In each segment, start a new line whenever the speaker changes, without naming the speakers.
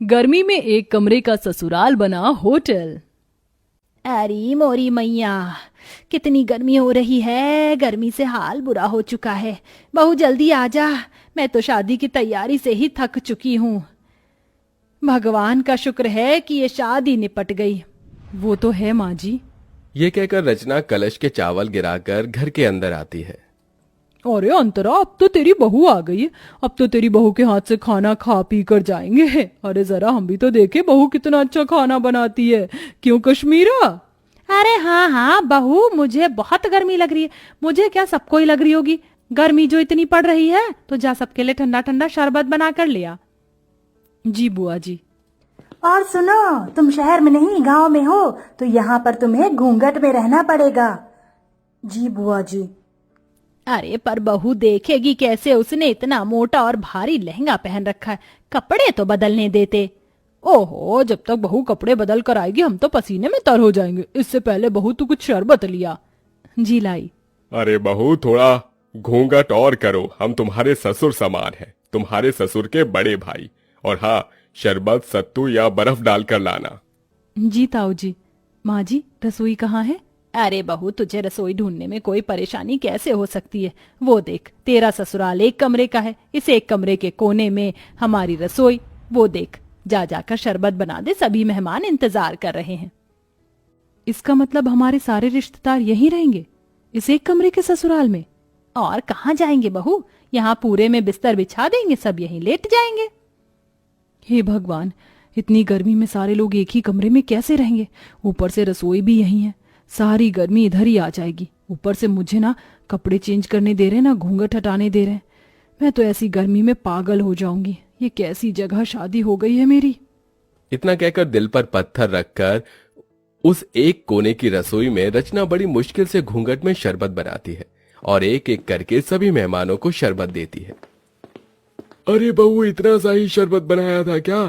गर्मी में एक कमरे का ससुराल बना होटल।
अरे मोरी मैया, कितनी गर्मी हो रही है। गर्मी से हाल बुरा हो चुका है। बहू जल्दी आ जा, मैं तो शादी की तैयारी से ही थक चुकी हूँ। भगवान का शुक्र है कि ये शादी निपट गई।
वो तो है माँ जी।
ये कहकर रचना कलश के चावल गिराकर घर के अंदर आती है।
अरे अंतरा, अब तो तेरी बहू आ गई है। अब तो तेरी बहू के हाथ से खाना खा पी कर जाएंगे। अरे जरा हम भी तो देखे बहू कितना अच्छा खाना बनाती है। क्यों कश्मीरा?
अरे हाँ हाँ बहू, मुझे बहुत गर्मी लग रही है। मुझे क्या, सबको ही लग रही होगी। गर्मी जो इतनी पड़ रही है, तो जा सबके लिए ठंडा ठंडा शरबत बना कर लिया।
जी बुआ जी।
और सुनो, तुम शहर में नहीं गांव में हो, तो यहाँ पर तुम्हें घूंघट में रहना पड़ेगा। जी बुआ जी।
अरे पर बहू देखेगी कैसे? उसने इतना मोटा और भारी लहंगा पहन रखा है, कपड़े तो बदलने देते।
ओहो, जब तक बहू कपड़े बदल कर आएगी हम तो पसीने में तर हो जाएंगे। इससे पहले बहू तू कुछ शरबत लिया। जी लाई।
अरे बहू, थोड़ा घूंघट और करो, हम तुम्हारे ससुर समान हैं, तुम्हारे ससुर के बड़े भाई। और हाँ, शरबत सत्तू या बर्फ डालकर लाना।
जी ताऊ जी। माँ जी, रसोई कहाँ है?
अरे बहू, तुझे रसोई ढूंढने में कोई परेशानी कैसे हो सकती है? वो देख, तेरा ससुराल एक कमरे का है, इस एक कमरे के कोने में हमारी रसोई। वो देख, जा जाकर शरबत बना दे, सभी मेहमान इंतजार कर रहे हैं।
इसका मतलब हमारे सारे रिश्तेदार यहीं रहेंगे, इस एक कमरे के ससुराल में?
और कहाँ जाएंगे बहू? यहाँ पूरे में बिस्तर बिछा देंगे, सब यहीं लेट जाएंगे।
हे भगवान, इतनी गर्मी में सारे लोग एक ही कमरे में कैसे रहेंगे? ऊपर से रसोई भी यहीं है, सारी गर्मी इधर ही आ जाएगी। ऊपर से मुझे ना कपड़े चेंज करने दे रहे, ना घूंघट हटाने दे रहे। मैं तो ऐसी गर्मी में पागल हो जाऊंगी। ये कैसी जगह शादी हो गई है मेरी।
इतना कहकर दिल पर पत्थर रखकर उस एक कोने की रसोई में रचना बड़ी मुश्किल से घूंघट में शरबत बनाती है और एक एक करके सभी मेहमानों को शरबत देती है। अरे बहू, इतना सा ही शरबत बनाया था क्या?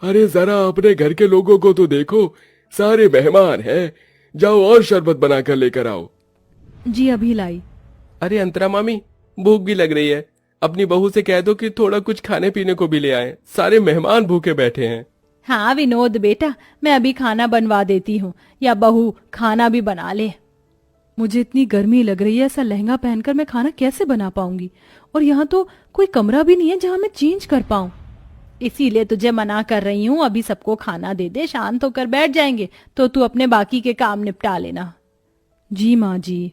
अरे जरा अपने घर के लोगों को तो देखो, सारे मेहमान हैं। जाओ और शरबत बनाकर लेकर आओ।
जी अभी लाई।
अरे अंतरा मामी, भूख भी लग रही है, अपनी बहू से कह दो कि थोड़ा कुछ खाने पीने को भी ले आए, सारे मेहमान भूखे बैठे हैं।
हाँ विनोद बेटा, मैं अभी खाना बनवा देती हूँ, या बहू खाना भी बना ले।
मुझे इतनी गर्मी लग रही है, ऐसा लहंगा पहनकर मैं खाना कैसे बना पाऊंगी? और यहाँ तो कोई कमरा भी नहीं है जहाँ मैं चेंज कर पाऊं।
इसीलिए तुझे मना कर रही हूँ, अभी सबको खाना दे दे, शांत होकर बैठ जाएंगे, तो तू अपने बाकी के काम निपटा लेना।
जी माँ जी।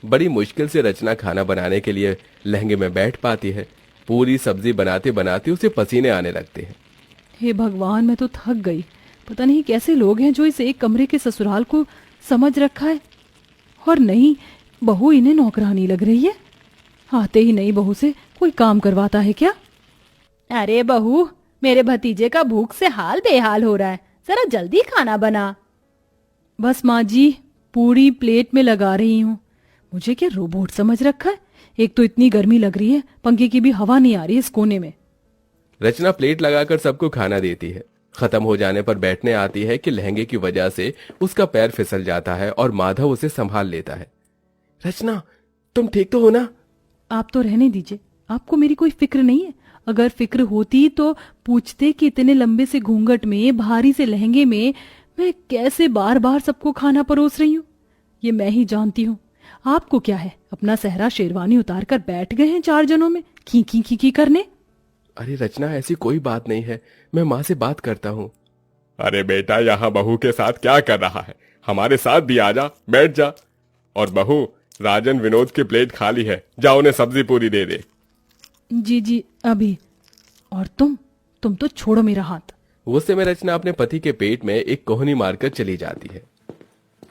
बड़ी मुश्किल से रचना खाना बनाने के लिए लहंगे में बैठ पाती है। पूरी सब्जी बनाते बनाते उसे पसीने आने लगते हैं।
हे भगवान, मैं तो थक गई। पता नहीं कैसे लोग हैं जो इस एक कमरे के ससुराल को समझ रखा है। और नहीं, बहू इन्हें नौकरानी लग रही है। आते ही नई बहू से कोई काम करवाता है क्या?
अरे बहू, मेरे भतीजे का भूख से हाल बेहाल हो रहा है, जरा जल्दी खाना बना।
बस माँ जी, पूरी प्लेट में लगा रही हूँ। मुझे क्या रोबोट समझ रखा है? एक तो इतनी गर्मी लग रही है, पंखे की भी हवा नहीं आ रही इस कोने में।
रचना प्लेट लगाकर सबको खाना देती है। खत्म हो जाने पर बैठने आती है कि लहंगे की वजह से उसका पैर फिसल जाता है और माधव उसे संभाल लेता है। रचना, तुम ठीक तो हो ना?
आप तो रहने दीजिए, आपको मेरी कोई फिक्र नहीं है। अगर फिक्र होती तो पूछते कि इतने लंबे से घूंघट में, भारी से लहंगे में मैं कैसे बार बार सबको खाना परोस रही हूँ। ये मैं ही जानती हूँ। आपको क्या है, अपना सहरा शेरवानी उतार कर बैठ गए हैं 4 जनों में खी खी खी खी करने।
अरे रचना, ऐसी कोई बात नहीं है, मैं माँ से बात करता हूँ। अरे बेटा, यहाँ बहू के साथ क्या कर रहा है? हमारे साथ भी आ जा, बैठ जा। और बहू, राजन विनोद की प्लेट खाली है, जा उन्हें सब्जी पूरी दे दे।
जी जी अभी। और तुम तो छोड़ो मेरा हाथ।
उस समय रचना अपने पति के पेट में एक कोहनी मारकर चली जाती है।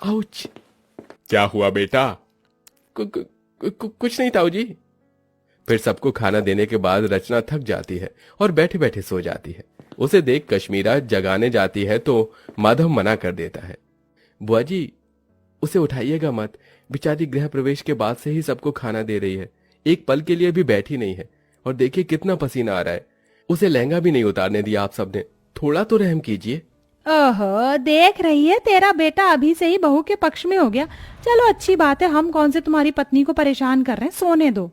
आउच! क्या हुआ बेटा? कुछ नहीं ताऊ जी। फिर सबको खाना देने के बाद रचना थक जाती है और बैठे बैठे सो जाती है। उसे देख कश्मीरा जगाने जाती है तो माधव मना कर देता है। बुआ जी, उसे उठाइएगा मत, बेचारी गृह प्रवेश के बाद से ही सबको खाना दे रही है, एक पल के लिए भी बैठी नहीं है। और देखिए कितना पसीना आ रहा है, उसे लहंगा भी नहीं उतारने दिया आप सबने, थोड़ा तो रहम कीजिए।
ओहो, देख रही है, तेरा बेटा अभी से ही बहू के पक्ष में हो गया। चलो अच्छी बात है, हम कौन से तुम्हारी पत्नी को परेशान कर रहे हैं, सोने दो।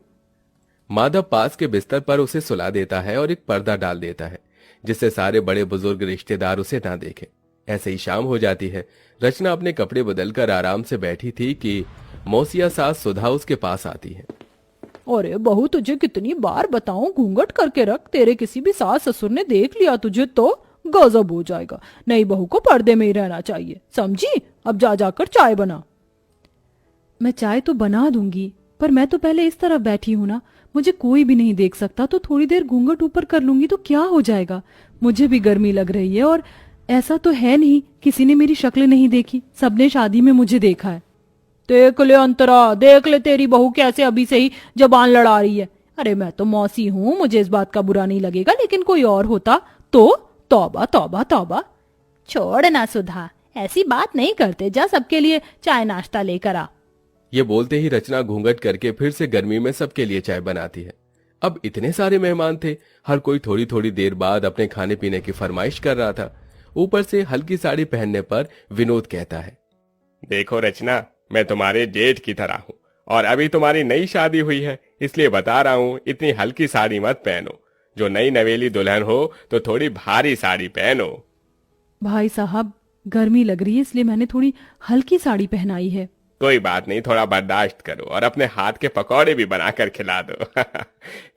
माधव पास के बिस्तर पर उसे सुला देता है और एक पर्दा डाल देता है, जिससे सारे बड़े बुजुर्ग रिश्तेदार उसे ना देखें। ऐसे ही शाम हो जाती है। रचना अपने कपड़े बदलकर आराम से बैठी थी कि मौसिया सास सुधा उसके पास आती है।
अरे बहू, तुझे कितनी बार बताऊं घूंघट करके रख, तेरे किसी भी सास ससुर ने देख लिया तुझे तो गजब हो जाएगा। नई बहू को पर्दे में ही रहना चाहिए, समझी? अब जा जाकर चाय बना।
मैं चाय तो बना दूंगी, पर मैं तो पहले इस तरफ बैठी हूं ना, मुझे कोई भी नहीं देख सकता, तो थोड़ी देर घूंघट ऊपर कर लूंगी तो क्या हो जाएगा। मुझे भी गर्मी लग रही है, और ऐसा तो है नहीं किसी ने मेरी शक्ल नहीं देखी, सबने शादी में मुझे देखा है।
देख ले अंतरा, देख ले तेरी बहू कैसे अभी से ही जबान लड़ा रही है। अरे मैं तो मौसी हूँ, मुझे इस बात का बुरा नहीं लगेगा, लेकिन कोई और होता तो तौबा तौबा तौबा। छोड़ ना सुधा, ऐसी बात नहीं करते, जा सबके लिए चाय नाश्ता लेकर आ।
ये बोलते ही रचना घूंघट करके फिर से गर्मी में सबके लिए चाय बनाती है। अब इतने सारे मेहमान थे, हर कोई थोड़ी थोड़ी देर बाद अपने खाने पीने की फरमाइश कर रहा था। ऊपर से हल्की साड़ी पहनने पर विनोद कहता है,
देखो रचना, मैं तुम्हारे जेठ की तरह हूँ और अभी तुम्हारी नई शादी हुई है, इसलिए बता रहा हूँ इतनी हल्की साड़ी मत पहनो। जो नई नवेली दुल्हन हो तो थोड़ी भारी साड़ी पहनो।
भाई साहब, गर्मी लग रही है इसलिए मैंने थोड़ी हल्की साड़ी पहनाई है।
कोई बात नहीं, थोड़ा बर्दाश्त करो और अपने हाथ के पकौड़े भी बनाकर खिला दो।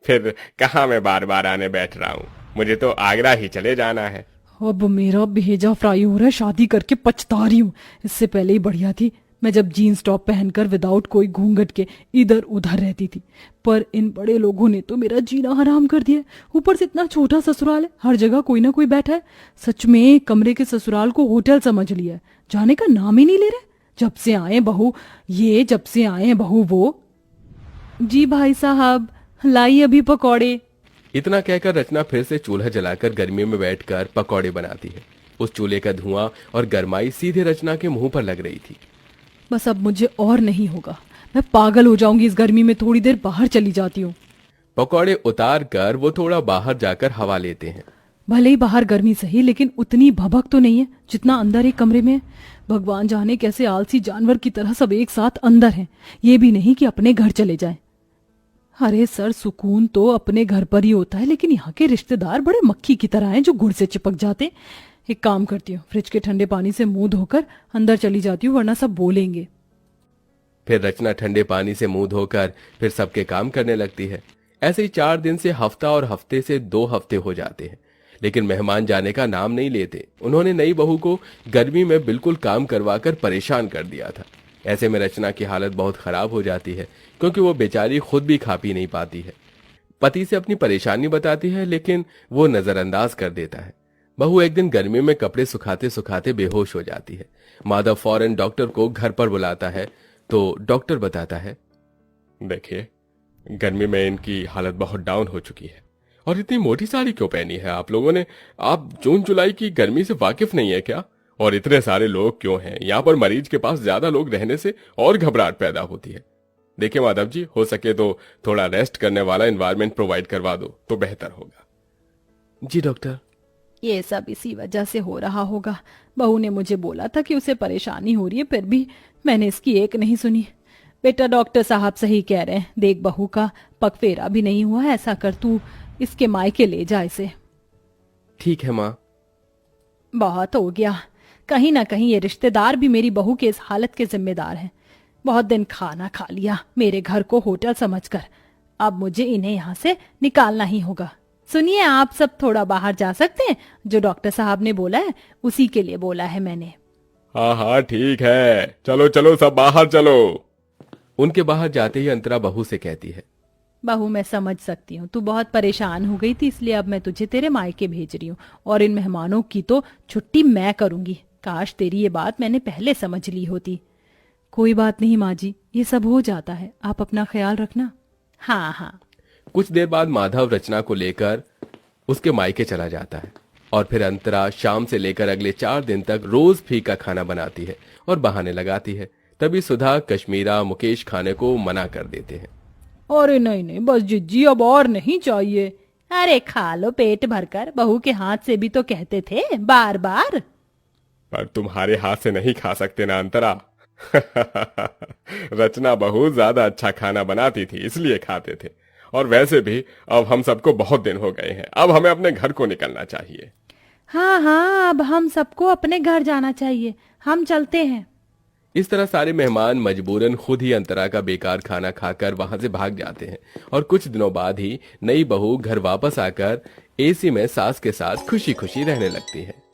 फिर कहाँ मैं बार बार आने बैठ रहा हूँ, मुझे तो आगरा ही चले जाना है।
अब मेरा भेजा फ्राई हो रहा है, शादी करके पछता रही हूँ। इससे पहले ही बढ़िया थी मैं जब जीन्स टॉप पहनकर विदाउट कोई घूंघट के इधर उधर रहती थी, पर इन बड़े लोगों ने तो मेरा जीना हराम कर दिया। ऊपर से इतना छोटा ससुराल है, हर जगह कोई ना कोई बैठा है। सच में कमरे के ससुराल को होटल समझ लिया है, जाने का नाम ही नहीं ले रहे। जब से आए बहू ये, जब से आए बहू वो। जी भाई साहब, लाई अभी पकौड़े।
इतना कहकर रचना फिर से चूल्हा जलाकर गर्मी में बैठकर पकौड़े बनाती है। उस चूल्हे का धुआं और गर्माई सीधे रचना के मुंह पर लग रही थी।
बस अब मुझे और नहीं होगा, मैं पागल हो जाऊंगी इस गर्मी में, थोड़ी देर बाहर चली जाती हूँ।
पकौड़े उतार कर वो थोड़ा बाहर जाकर हवा लेते हैं।
भले ही बाहर गर्मी सही, लेकिन उतनी भभक तो नहीं है जितना अंदर एक कमरे में है। भगवान जाने कैसे आलसी जानवर की तरह सब एक साथ अंदर हैं, ये भी नहीं कि अपने घर चले जाएं। अरे सर, सुकून तो अपने घर पर ही होता है, लेकिन यहाँ के रिश्तेदार बड़े मक्खी की तरह हैं जो गुड़ से चिपक जाते। एक काम करती हूँ, फ्रिज के ठंडे पानी से मुंह धोकर अंदर चली जाती हूँ, वरना सब बोलेंगे।
फिर रचना ठंडे पानी से मुंह धोकर फिर सबके काम करने लगती है। ऐसे ही 4 दिन से हफ्ता और हफ्ते से 2 हफ्ते हो जाते हैं, लेकिन मेहमान जाने का नाम नहीं लेते। उन्होंने नई बहू को गर्मी में बिल्कुल काम करवाकर परेशान कर दिया था। ऐसे में रचना की हालत बहुत खराब हो जाती है, क्योंकि वो बेचारी खुद भी खा पी नहीं पाती है। पति से अपनी परेशानी बताती है, लेकिन वो नजरअंदाज कर देता है। बहू एक दिन गर्मी में कपड़े सुखाते सुखाते बेहोश हो जाती है। माधव फौरन डॉक्टर को घर पर बुलाता है, तो डॉक्टर बताता है,
देखिए, गर्मी में इनकी हालत बहुत डाउन हो चुकी है। और इतनी मोटी साड़ी क्यों पहनी है आप लोगों ने? आप जून जुलाई की गर्मी से वाकिफ नहीं है क्या? और इतने सारे लोग क्यों हैं? यहाँ पर मरीज के पास ज्यादा लोग रहने से और घबराहट पैदा होती है। देखिए माधव जी, हो सके तो थोड़ा रेस्ट करने वाला एनवायरनमेंट प्रोवाइड करवा दो तो बेहतर होगा।
जी डॉक्टर।
ये सब इसी वजह से हो रहा होगा। बहू ने मुझे बोला था कि उसे परेशानी हो रही है, फिर भी मैंने इसकी एक नहीं सुनी। बेटा, डॉक्टर साहब सही कह रहे हैं। देख, बहू का पगफेरा भी नहीं हुआ, ऐसा कर तू इसके मायके ले जा इसे।
ठीक है माँ।
बहुत हो गया, कहीं ना कहीं ये रिश्तेदार भी मेरी बहू के इस हालत के जिम्मेदार हैं। बहुत दिन खाना खा लिया मेरे घर को होटल समझकर, अब मुझे इन्हें यहाँ से निकालना ही होगा। सुनिए, आप सब थोड़ा बाहर जा सकते हैं? जो डॉक्टर साहब ने बोला है उसी के लिए बोला है मैंने।
हाँ हाँ ठीक है, चलो चलो सब बाहर चलो।
उनके बाहर जाते ही अंतरा बहू से कहती है,
बहू मैं समझ सकती हूँ, तू बहुत परेशान हो गई थी, इसलिए अब मैं तुझे तेरे मायके भेज रही हूँ और इन मेहमानों की तो छुट्टी मैं करूंगी। काश तेरी ये बात मैंने पहले समझ ली होती।
कोई बात नहीं माँ जी, ये सब हो जाता है, आप अपना ख्याल रखना।
हाँ हाँ।
कुछ देर बाद माधव रचना को लेकर उसके मायके चला जाता है और फिर अंतरा शाम से लेकर अगले 4 दिन तक रोज फीका खाना बनाती है और बहाने लगाती है। तभी सुधा, कश्मीरा, मुकेश खाने को मना कर देते हैं।
अरे नहीं नहीं, बस जिज्जी, अब और नहीं चाहिए। अरे खा लो पेट भरकर, बहू के हाथ से भी तो कहते थे बार बार।
पर तुम्हारे हाथ से नहीं खा सकते ना अंतरा। रचना बहुत ज्यादा अच्छा खाना बनाती थी, इसलिए खाते थे। और वैसे भी अब हम सबको बहुत दिन हो गए हैं, अब हमें अपने घर को निकलना चाहिए।
हाँ हाँ, अब हम सबको अपने घर जाना चाहिए, हम चलते हैं।
इस तरह सारे मेहमान मजबूरन खुद ही अंतरा का बेकार खाना खाकर वहां से भाग जाते हैं और कुछ दिनों बाद ही नई बहू घर वापस आकर एसी में सास के साथ खुशी खुशी रहने लगती है।